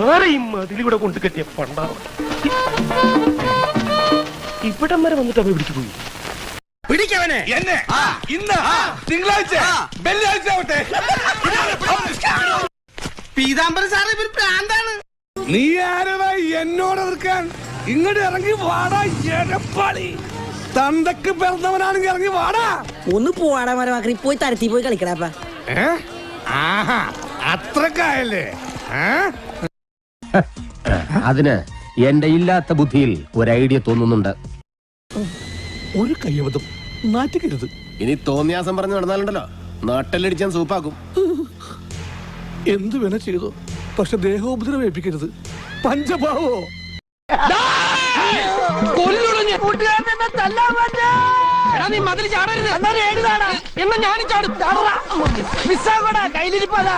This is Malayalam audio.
ആരെയും അതിലൂടെ കൊണ്ട് കെട്ടിയ പണ്ടാവും ഇവിടം വരെ വന്നിട്ട് അവ പിടിച്ചു പോയി. പിടിക്കവനെ എന്നെ ഇന്ന് തിങ്കളാഴ്ച വെള്ളിയാഴ്ച ആവട്ടെ. പീതാംബരൻ സാറ് ഇവര് പ്രാന്താണ്. നീ ആരടാ എന്നോട് എതിർക്കാൻ? ഇങ്ങോട്ട് ഇറങ്ങി വാടാ എടപ്പാളി. തന്തക്ക് പിറന്നവനാണെങ്കിൽ ഇറങ്ങി വാടാ. ഒന്ന് പോവാടാ മരമാക്കി പോയി തരത്തി പോയി കളിക്കടാപ്പ. അത്രക്കായല്ലേ? അതിന് എന്റെ ഇല്ലാത്ത ബുദ്ധിയിൽ ഒരു ഐഡിയ തോന്നുന്നുണ്ട്. ഒരു കയ്യബദ്ധം നാറ്റിക്കരുത്. ഇനി തോന്നിയാസം പറഞ്ഞു നടന്നാലുണ്ടല്ലോ നാട്ടിലടിച്ചാൻ സൂപ്പാക്കും. എന്തു വേണ ചെയ്തോ, പക്ഷെ ദേഹോപദ്രവം ഏൽപ്പിക്കരുത്. പഞ്ചഭാവോ നീ മതിൽ ചാടരുത്. എന്നാ ഞാനും ചാടും. കയ്യിലിരിപ്പതാ.